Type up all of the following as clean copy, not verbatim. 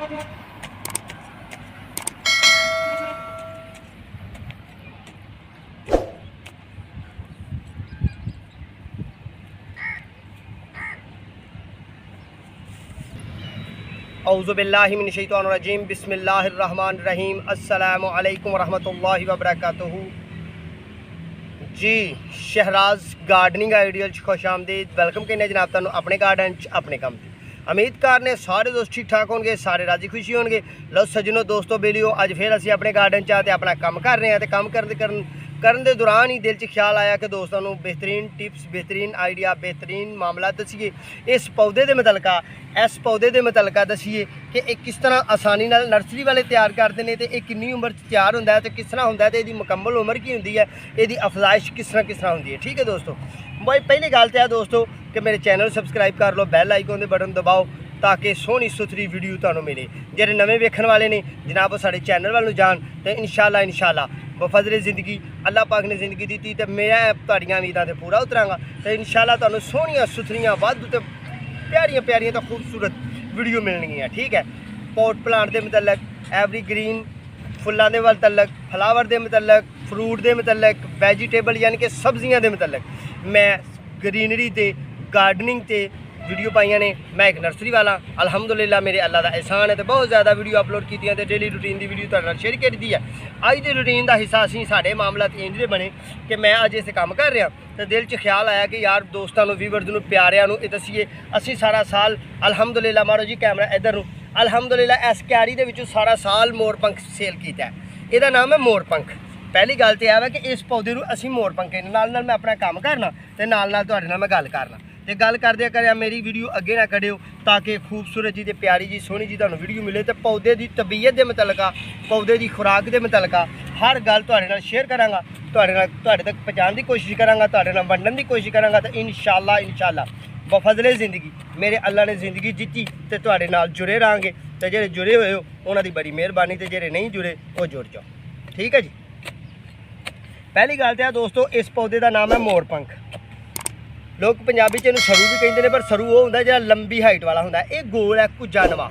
औज़ुबिल्लाहि मिनश्शैतानिर्रजीम बिस्मिल्लाहिर्रहमानिर्रहीम अस्सलामु अलैकुम वरहमतुल्लाहि वबरकातुहू। जी शहराज गार्डनिंग आइडियल खुश आमदीद। वेलकम करने जनाब तुहानू अपने गार्डन अपने काम से। उम्मीद करने सारे दोस्त ठीक ठाक होंगे, सारे राजी खुशी होंगे। लो सज्जनों दोस्तों बेलियो अज फिर असी अपने गार्डन च अपना काम कर रहे हैं। तो काम करन दे दौरान ही दिल च ख्याल आया कि दोस्तों बेहतरीन टिप्स, बेहतरीन आइडिया, बेहतरीन मामला दसीए इस पौधे के मुतलका, इस पौधे के मुतलका दसीए कि एक किस तरह आसानी नाल नर्सरी वाले तैयार करते हैं। तो यह कितनी उम्र तैयार होंदा है, तो किस तरह होंदा है, तो इसकी मुकम्मल उम्र की होंदी है, इसकी अफजाइश किस तरह होंदी है। ठीक है दोस्तों, भाई पहली गल तो है दोस्तों कि मेरे चैनल सब्सक्राइब कर लो, बैल आइकन के बटन दबाओ ताकि सोहनी सुथरी वीडियो तुहानू मिले। जेह्ड़े नवे वेखण वाले ने जनाब साडे चैनल वाल जान तो इंशाअल्लाह बफजले ज़िंदगी अल्लाह पाक ने ज़िंदगी दी तो मैं तुहाड़ियां उम्मीदां ते पूरा उतरांगा। तो इंशाअल्लाह तुहानू सोहनियां सुथरियां वाधू ते प्यारियां प्यारियां तो खूबसूरत वीडियो मिलणगियां। ठीक है, पॉट प्लांट के मुतलक, एवरीग्रीन फुल्लां दे मुतलक, फ्लावर के मुतलक, फ्रूट के मुतलक, वैजीटेबल यानी कि सब्जियां के मुतलक मैं ग्रीनरी ते गार्डनिंग ते वीडियो पाइया ने। मैं एक नर्सरी वाला, अलहमदुलिल्लाह मेरे अल्लाह का एहसान है। तो बहुत ज़्यादा वीडियो अपलोड की, डेली रूटीन की वीडियो तुहाडे नाल शेयर कर दी है। अज की रूटीन का हिस्सा असीं साडे मामला इंज दे बने कि मैं अज इस काम कर रहा तो दिल च ख्याल आया कि यार दोस्तों व्यूवर्स नूं प्यारिआं नूं दसीए असीं सारा साल अलहमदुलिल्लाह, मारो जी कैमरा इधर नूं, अलहमदुलिल्लाह इस क्यारी दे विचों सारा साल मोरपंख सेल किया है। इसदा नाम है मोरपंख। पहली गल तो यह है कि इस पौधे नूं असीं मोरपंख नाल मैं अपना काम करना तो नाल तुहाडे नाल मैं गल करना। तो गल करदे कर मेरी वीडियो अगे ना करियो ताकि खूबसूरत जी, प्यारी जी, सोहनी जी तुहानू वीडियो मिले। तो पौधे की तबीयत के मुतलका, पौधे की खुराक के मुतलका हर गल तुहाडे नाल शेयर करांगा, तुहाडे तक पहुँचाने की कोशिश करांगा, तुहाडे नाल वंडन की कोशिश करांगा। तो इंशाअल्लाह बफजले ज़िंदगी मेरे अल्लाह ने ज़िंदगी जीती तो तुहाडे नाल जुड़े रहांगे। तो जेह्ड़े जुड़े हुए हो उन्हां दी बड़ी मेहरबानी, तो जेह्ड़े नहीं जुड़े वो जुड़ जाओ। ठीक है जी, पहली गल तो है दोस्तों इस पौधे का नाम है मोरपंख। लोग पंजाबी च सरू भी कहते हैं, पर सरू वो होंदा जिहड़ा लंबी हाइट वाला होंदा। ये गोल है, कुजा नवा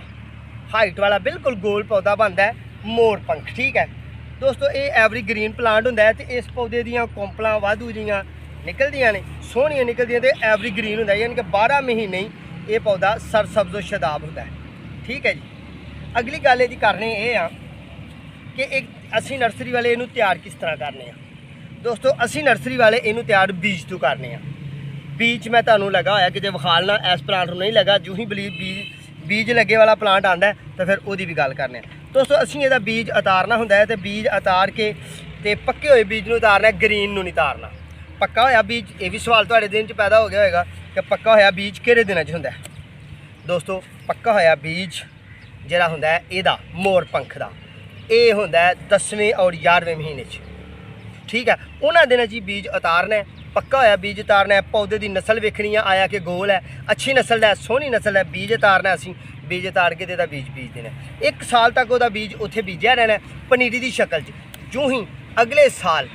हाइट वाला बिल्कुल गोल पौधा बनता है मोरपंख। ठीक है दोस्तों, ये एवरीग्रीन प्लांट होंदा है। तो इस पौधे दियां कोंपलां वाधू जियां निकलदियां ने, सोहनियां निकलदियां, तो एवरीग्रीन होंदा यानी कि 12 महीने ही ये पौधा सरसब्ज़ व शदाब होंदा है। ठीक है जी, अगली गल ये करने ये आ कि एक असीं नर्सरी वाले इनू तैयार किस तरह करने आ। दोस्तों असीं नर्सरी वाले इनू तैयार बीज तो करने आ। बीज मैं तुहानू लगा होया कि जो विखालना इस प्लांट को नहीं लगा, जो ही बीज लगे वाला प्लांट आता है तो फिर वो भी गल करने। दोस्तों असीं इहदा बीज उतारना होंदा है। तो बीज उतार के ते पक्के हुए बीज नूं उतारना, ग्रीन नूं नहीं उतारना। पक्का होया बीज, ये भी सवाल तुहाडे दिन च पैदा हो गया होगा कि पक्का होया बीज किहड़े दिनां च हुंदा है। दोस्तों पक्का होया बीज जिहड़ा हुंदा है इहदा मोरपंख दा, ये हुंदा है 10वें और 11वें महीने च। ठीक है, उन्हां दिनां च बीज उतारना है, पक्का होया बीज उतारना है। पौधे की नस्ल वेखनी है, आया कि गोल है, अच्छी नस्ल है, सोहनी नस्ल है, बीज उतारना है। असीं बीज उतार के तो बीज बीज देना। 1 साल तक वह बीज उत्थे बीजा रहना है पनीरी की शक्ल च। जो ही अगले साल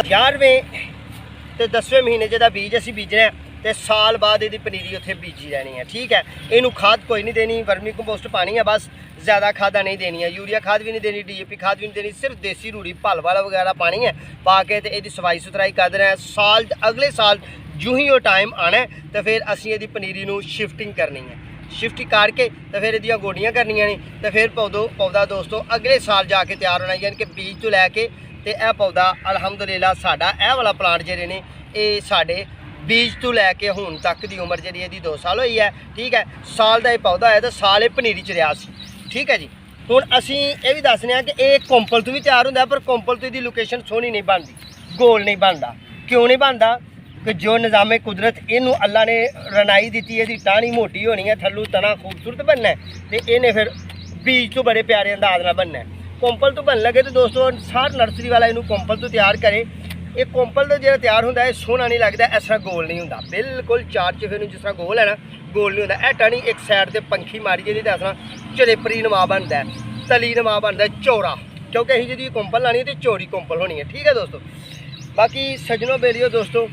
11वें तो 10वें महीने जदा बीज असीं बीजना है तो साल बाद ये पनीरी उत्थे बीजी रहनी है। ठीक है, इनू खाद कोई नहीं देनी, वर्मी कंपोस्ट पानी है बस, ज़्यादा खादा नहीं देनी है, यूरिया खाद भी नहीं देनी, DAP खाद भी नहीं देनी, सिर्फ देसी रूढ़ी पल वाला वगैरह पानी है पा के तो ये सफाई सुथराई कर देना है। साल अगले साल जो ही वो टाइम आना है तो फिर असीं इहदी पनीरी नूं शिफ्टिंग करनी है। शिफ्टिंग करके तो फिर इहदियां गोडियां करनियां ने। तो फिर पौधा दोस्तों अगले साल जाके तैयार होना, यानी कि बीज तो लैके तो यह पौधा अलहमदुलिल्लाह साडा यह वाला प्लांट जिहड़े ने ये साडे बीज तो लैके हुण तक की उम्र जी यदि 2 साल हुई है। ठीक है, साल का यह पौधा है तो साल ये पनीरी च रहा सी। ठीक है जी, हुण असीं ये भी दसने कि ये कोंपल तो भी तैयार होंदा, पर कोंपल तो इसकी लोकेशन सोहनी नहीं बनती, गोल नहीं बनता। क्यों नहीं बनता कि जो निज़ामे कुदरत इनू अल्लाह ने रनाई दी, इसकी टाहनी मोटी होनी है, थल्लू तना खूबसूरत बनना है, तो इन्हें फिर बीज तो बड़े प्यारे अंदाज नाल बनना है। कोंपल तो बन लगे तो दोस्तों हर नर्सरी वाला इनू कोंपल तो तैयार करे। ये कोंपल तो जो तैयार होंदा है सोहना नहीं लगता, इस तरह गोल नहीं होंदा, बिल्कुल 4 चफे जिस तरह गोल है ना, गोल नहीं होंदा। टाणी एक साइड से पंखी मारिए तो इस तरह चरेपरी नमा बनता है, तली नमा बनता है, चौड़ा, क्योंकि असीं जी कोंपल लानी है तो चौड़ी कोंपल होनी है। ठीक है दोस्तों, बाकी सजनों बेलियो दोस्तों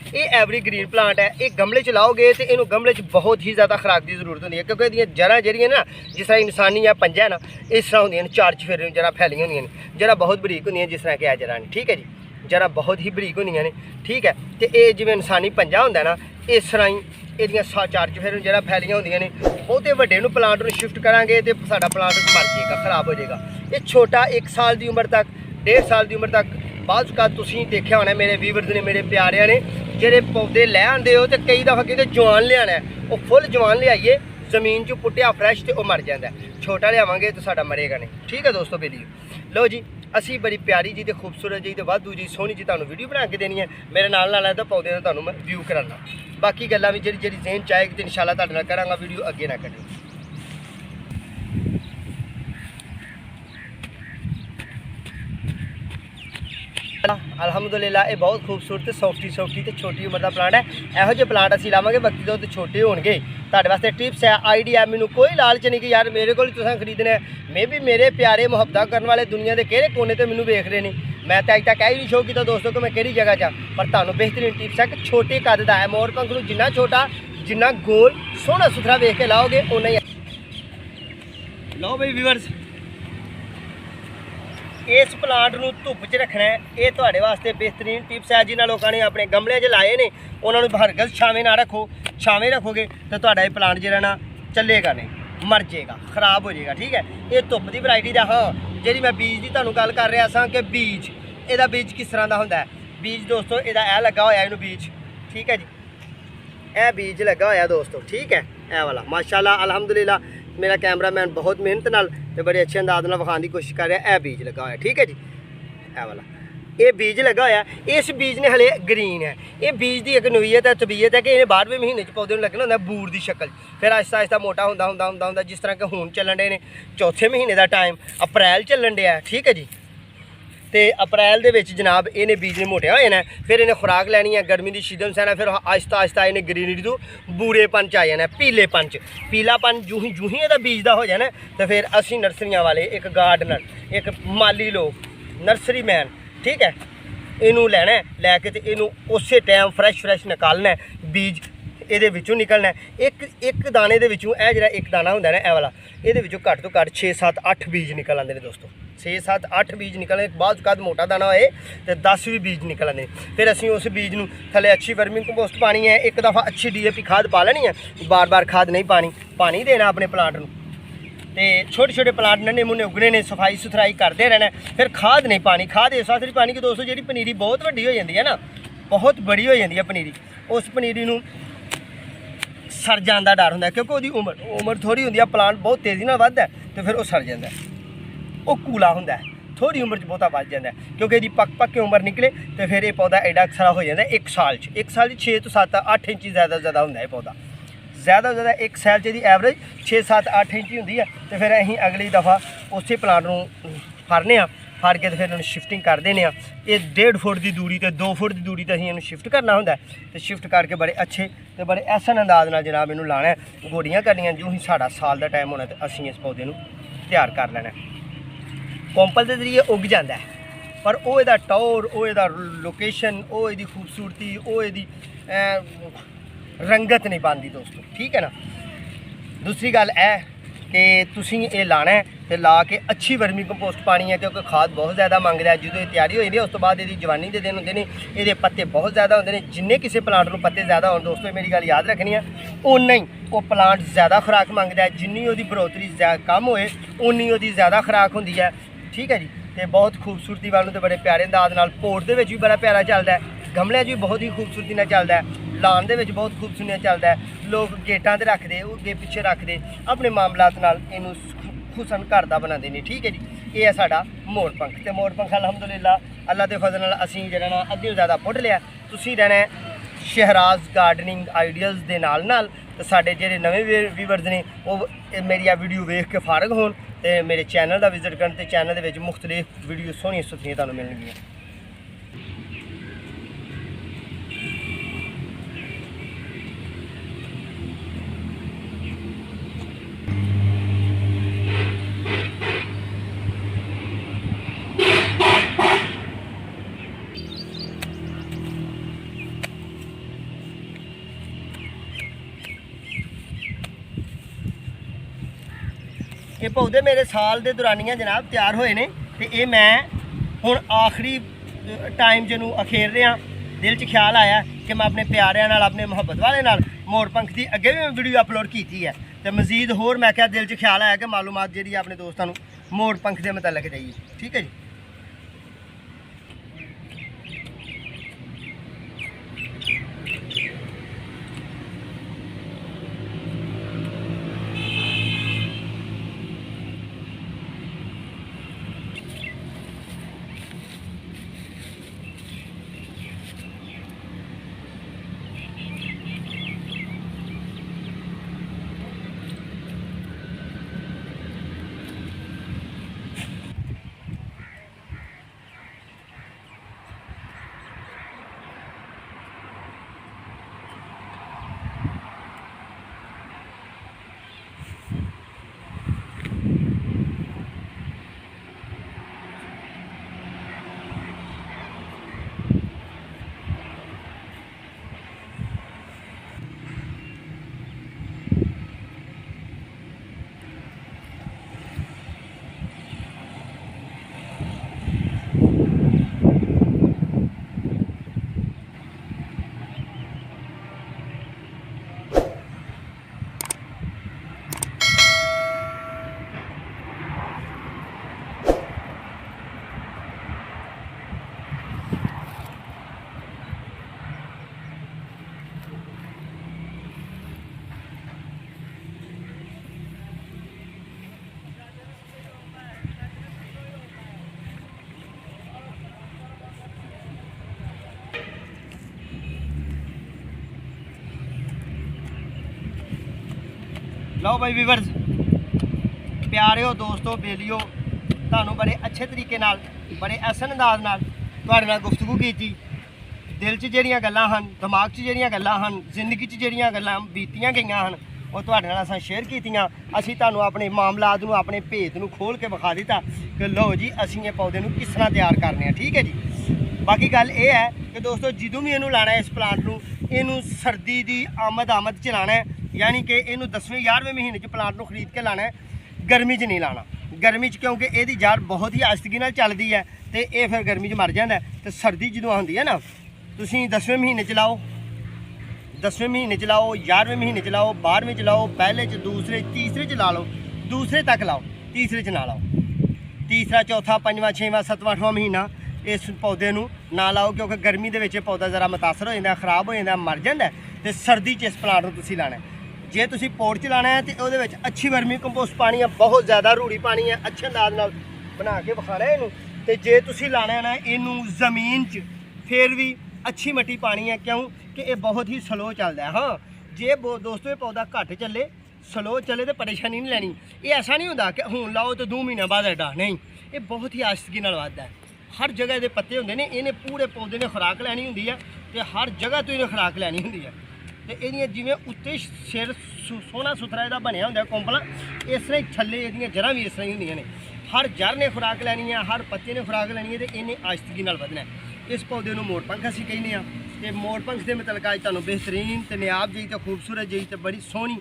ये एवरग्रीन प्लांट है। ये गमले च लाओगे तो इन्हों गमले च बहुत ही ज़्यादा खुराक की जरूरत होती है, क्योंकि ये जड़ा जी ना जिस तरह इंसानी या पंजा है ना इस तरह होंगे, चार चफेरे जरा फैलियां होंगे, जरा बहुत बरीक होंगे जिस तरह कि जरा ठीक है जी, जरा बहुत ही बरीक होंगे ने ठीक है। तो ये जिवें इंसानी पंजा होंदा ना इस तरह ही ये चार चफेरे जरा फैलियां होंदियां ने। बहुते वड्डे नूं प्लांट नूं शिफ्ट करांगे तो साडा प्लांट मर जाएगा, खराब हो जाएगा। ये छोटा 1 साल की उम्र तक 1.5 साल की उम्र तक बाद का तुसीं देखिया होना मेरे व्यूअर्स ने, मेरे प्यारिਆਂ ने, ਜਿਹੜੇ पौधे लै आंदे हो तो कई दफ़ा कहते जवान लियाना है, वो फुल जवान लियाइए जमीन चो पुट्टिया फ्रैश तो वह मर जाता है, छोटा लियावांगे तो साडा मरेगा नहीं। ठीक है दोस्तों बेलियो लो जी, असी बड़ी प्यारी जी तो खूबसूरत जी तो वाधू जी सोहनी जी तुहानूं वीडियो बना के देनी है। मेरे नाल तो पौधे का तुहानूं मैं व्यू कराना, बाकी गल्लां भी जी ज़हन चाहेगी तो इंशाअल्लाह तुहाडे नाल करांगा, वीडियो अगे ना करियो। अलहमदुलिल्लाह ये बहुत खूबसूरत सॉफ्टी तो छोटी उम्र का प्लांट है। यहो जो प्लांट असीं लावांगे बाकी तो छोटे होणगे। तुहाडे वास्ते टिप्स है, आइडिया, मैनूं कोई लालच नहीं कि यार मेरे को तुसां खरीदना है। मे भी मेरे प्यारे मुहब्बत करने वाले दुनिया के किहड़े कोने ते मैनूं वेख रहे हैं। मैं तो अज तक कह ही नहीं शो किया दोस्तों कि मैं किहड़ी जगह चा, पर तुहानूं बेहतरीन टिप्स है कि छोटे कद का है। मोरपंख नूं जिन्ना छोटा जिन्ना गोल सोहना सुथरा वेख के लाओगे उन्ना ही। लो बई व्यूअर्स, इस प्लांट नूं धुप च रखना है, ये तुहाडे वास्ते बेहतरीन टिप्स है। जिन्होंने लोगों ने अपने गमले च लाए ने उन्होंने हरगज छावें ना रखो, छावें रखोगे तो तुहाडा ये प्लांट जिहड़ा ना चलेगा नहीं, मर जाएगा, खराब हो जाएगा। ठीक है, ये धुप की वैरायटी का। हाँ जी मैं बीज की तुहानूं गल कर रहा सा कि बीज ਇਹਦਾ बीज किस तरह का होंदा है। बीज दोस्तों ਇਹਦਾ ਇਹ लगा होया इनू बीज, ठीक है जी, यह बीज लगा होया दोस्तों, ठीक है, यह वाला माशाल्लाह अल्हम्दुलिल्लाह मेरा कैमरामैन बहुत मेहनत नाल ते बड़े अच्छे अंदाज नाल विखाने की कोशिश कर रहा है। यह बीज लगा होया, ठीक है जी, यह वाला ये बीज लगा होया। इस बीज ने हले ग्रीन है। ये बीज की एक नवीयत है, तबीयत है कि इन्हें 12वें महीने पौधे लगना होंगे बूर की शक्ल, फिर आहिस्ता आहिस्ता मोटा होंदा होंदा होंदा होंदा जिस तरह के हुण चलन डे ने। चौथे महीने का टाइम अप्रैल चलन डया, ठीक है जी, तो अप्रैल के जनाब इन्हें बीज ने मोटिया हो जाना, फिर इन्हें खुराक लैनी है, गर्मी की शीदन सहना, फिर आहिस्ता आहिस्ता इन्हें ग्रीनरी तो बूरेपन च आ जाना, पीलेपन च। पीलापन जूं ही ਇਹਦਾ बीज का हो जाना तो फिर असी नर्सरियां वाले, एक गार्डनर, एक माली लोग, नर्सरी मैन, ठीक है, इनू लैना लैके तो इनू उस टाइम फ्रैश निकालना है, बीज ये निकलना है। एक दाने के जरा एक दाना होंदा ना ए वाला, ये घट तो घट 6 7 8 बीज निकल आते हैं दोस्तों। 6 7 8 बीज निकलने बाद कद मोटा दाना होए तो 10 भी बीज निकल आते हैं। फिर असी उस बीज नूं थले अच्छी वर्मिंग कंपोस्ट पानी है, एक दफ़ा अच्छी DAP खाद पा लेनी है, बार बार खाद नहीं पानी देना अपने प्लांट नूं। तो छोटे छोटे प्लांट नन्हे मुन्ने उगने ने, सफाई सुथराई करते रहना, फिर खाद नहीं पानी। खाद इस वास्ते पानी कि दोस्तों जी पनीरी बहुत वड्डी हो जाती है ना, बहुत बड़ी हो जाती है पनीरी, उस पनीरी नूं सड़ जाने का डर होंदा, क्योंकि उसकी उम्र थोड़ी होंदी है, प्लांट बहुत तेज़ी नाल वधदा है तो फिर वो सड़ जाता है, वो कूला होंदा है, थोड़ी उम्र च बहुता वध जाता है, क्योंकि यदि पक के उम्र निकले तो फिर ये पौधा एडा सारा हो जाता है। 1 साल 6 तो 7 8 इंच ज़्यादा होंदा है पौधा, ज़्यादा ज़्यादा 1 साल च एवरेज 6 7 8 इंच होंदी है। तो फिर असीं अगली दफ़ा उस प्लांट नूं फड़ने फड़ के तो फिर उन्हें शिफ्टिंग कर देने। ये 1.5 फुट की दूरी तो 2 फुट की दूरी तो अं शिफ्ट करना होंगे, तो शिफ्ट करके बड़े अच्छे तो बड़े ऐसा अंदाज नाल जनाब इनू लाना है, गोडियाँ करनियाँ। जो ही साढ़ा साल का टाइम होना तो असीं इस पौधे नूं तैयार कर लेना। कोंपल के जरिए उग जाता है, पर वो इहदा टौर, वो इहदा लोकेशन, वो इहदी खूबसूरती, वो इहदी रंगत नहीं पाती दोस्तों, ठीक है ना। दूसरी गल है कि तुसीं ये लाना है तो ला के अच्छी वर्मी कंपोस्ट पानी है, क्योंकि खाद बहुत ज़्यादा मंगता है। जो ये तैयारी हो जाती है उस तो बाद ये जवानी के दिन होंगे ने, ये पत्ते बहुत ज़्यादा होंगे ने। जिन्ने किसी प्लांट में पत्ते ज़्यादा हो दोस्तों, मेरी गल याद रखनी है, उन्ना ही वो प्लांट ज़्यादा खुराक मंगता है। जिन्नी वो बढ़ोतरी कम होए उन्नी वो ज़्यादा खुराक होंगी है, ठीक है जी। तो बहुत खूबसूरती वालों तो बड़े प्यारे अंदाज नाल पोर्ट दे विच भी बड़ा प्यारा चलता है, गमलियां भी बहुत ही खूबसूरती नाल चलता है, लान दे विच बहुत खूबसूरती नाल चलता है। लोग गेटां ते रखदे, अगे पिछे रखदे, अपने मामलात नाल इनू खुसन घर दा बनाते हैं, ठीक है जी। ये है साडा मोरपंख, तो मोरपंख अलहमदुलिल्लाह अल्लाह के फजल नाल असीं जिहड़ा ना अद्धे ज़्यादा पुट लिया। तुसीं रहना शहराज गार्डनिंग आइडियाज़ दे नाल तो साडे जिहड़े नवे व्यूअर्स ने वो मेरी आ वीडियो वेख के फारग होण ते मेरे चैनल का विजिट करन, ते चैनल दे विच मुख्तलिफ वीडियो सोहणियां सुथरियां तुहानूं मिलणगियां। ये पौधे मेरे साल के दौरानिया जनाब तैयार होए ने ते ये मैं हुण आखिरी टाइम जिन्हों अखेर रहा। दिल च ख्याल आया कि मैं अपने प्यारिਆਂ नाल अपने मुहब्बत वाले नाल मोरपंख की अगे भी मैं वीडियो अपलोड की है तो मजीद होर मैं क्या दिल च ख्याल आया कि मालूमात जी अपने दोस्तों मोरपंख के मतलब देइए। ठीक है जी। लो भाई वीवर्स प्यारे दोस्तों बेलियो तुहानू बड़े अच्छे तरीके नाल बड़े ऐसन अंदाज नाल तुहाडे नाल गुफ्तगू की दिल च जिहड़ियां गल्लां हन दिमाग च जिहड़ियां गल्लां हन जिंदगी च जिहड़ियां गल्लां बीतियां गईयां हन वो तुहाडे नाल असां शेयर कीतियां। असीं तुहानू अपने मामलात नू अपने भेद नू खोल के विखा दिता कि लो जी असीं ये पौधे नू किस तरह तैयार करने हैं। ठीक है जी। बाकी गल ये है कि दोस्तों जदों भी इनू लाना है इस प्लांट नू इनू सर्दी की आमद च लाना है यानी कि इनू 10वें 11वें महीने च प्लांट नू खरीद के लाना है। गर्मी च नहीं लाना गर्मी च क्योंकि ये जड़ बहुत ही आस्तगी नाल चलदी है तो ये फिर गर्मी च मर जाता है। तो सर्दी जो आती है ना तुसीं 10वें महीने च लाओ 10वें महीने च लाओ 11वें महीने च लाओ 12वें च लाओ पहले च दूसरे तीसरे च ला लो दूसरे तक लाओ तीसरे च ना लाओ तीसरा चौथा पंजवां छेवां सतवां अठवां महीना इस पौधे नू ना लाओ क्योंकि गर्मी दे विच पौधा ज़रा मुतासर हो जाता खराब हो जाता मर जाता है। तो सर्दी च इस प्लांट नू तुसीं लाना है। जे तुसीं पोर्च च लाना है तो वो अच्छी वर्मी कंपोस्ट पानी है बहुत ज़्यादा रूढ़ी पानी है अच्छे अंदाज नाल बना के विखाना है इनू। तो जे तुसीं लाना है ना इनू जमीन च फिर भी अच्छी मट्टी पानी है क्यों कि ये बहुत ही स्लो चलता है। हाँ जे दोस्तों ये पौधा घट चले स्लो चले तो परेशानी नहीं लैनी। ये ऐसा नहीं होता कि हुण लाओ तो 2 महीने बाद एडा नहीं ये बहुत ही आस्तगी नाल वधदा है। हर जगह के पत्ते होंगे ने इन्हें पूरे पौधे ने खुराक लैनी होंदी है तो हर जगह तो इन्हें खुराक लैनी होंदी है। तो ये जिमें उत्ते सिर सोहना सुथरा इहदा बनिया होंदा कोंपला इस तरह थल्ले इहदियां जड़ां भी इस तरह ही होंदियां ने। हर जड़ ने खुराक लैनी है हर पत्ते ने खुराक लैनी है तो इन्हें आस्तगी नाल वधना है। इस पौधे नूं मोरपंख असीं कहने आ ते मोरपंख के मतलब अज तुहानूं बेहतरीन ते नायाब जी ते खूबसूरत जी ते बड़ी सोहनी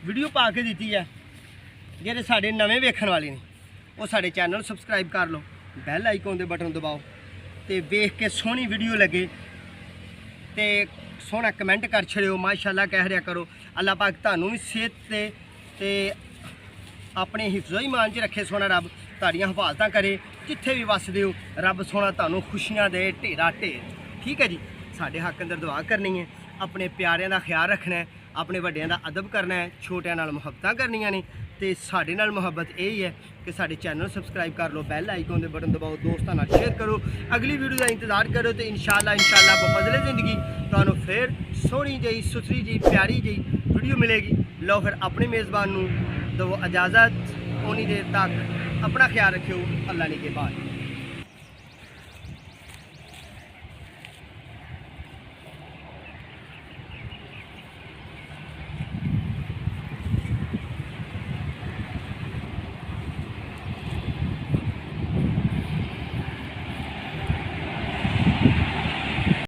वीडियो पा के दी है। जिहड़े साडे नवें वेखण वाले ने वो साडे चैनल सबसक्राइब कर लो बैल आइकन दे बटन दबाओ तो वेख के सोहनी वीडियो लगे तो सोहना कमेंट कर छड़ियो माशाअल्लाह कह रहा करो। अल्लाह पाक तुहानूं भी सेहत ते अपने हिफ्ज़ो ईमान च रखे सोहना रब तुहाड़ियां हिफाजतां करे जिथे भी वसदे हो रब सोहना तुहानूं खुशियां दे ढेरा ढेर। ठीक है जी। साडे हक अंदर दुआ करनी है अपने प्यारिਆਂ ਦਾ ख्याल रखना है अपने ਵੱਡਿਆਂ ਦਾ अदब करना है छोटिਆਂ ਨਾਲ ਮੁਹੱਬਤਾਂ करनियां ने तो साडे नाल मुहब्बत यही है कि साडे चैनल सबसक्राइब कर लो बैल आइकन दे बटन दबाओ दोस्तों नाल शेयर करो अगली वीडियो का इंतजार करो तो इंशाअल्लाह बफज़ले ज़िंदगी तुहानूं फिर सोहनी जी सुथरी जी प्यारी जी वीडियो मिलेगी। लो फिर अपने मेज़बान नूं दो इजाज़त उन्नी देर तक अपना ख्याल रखियो अल्लाह ने के बाद।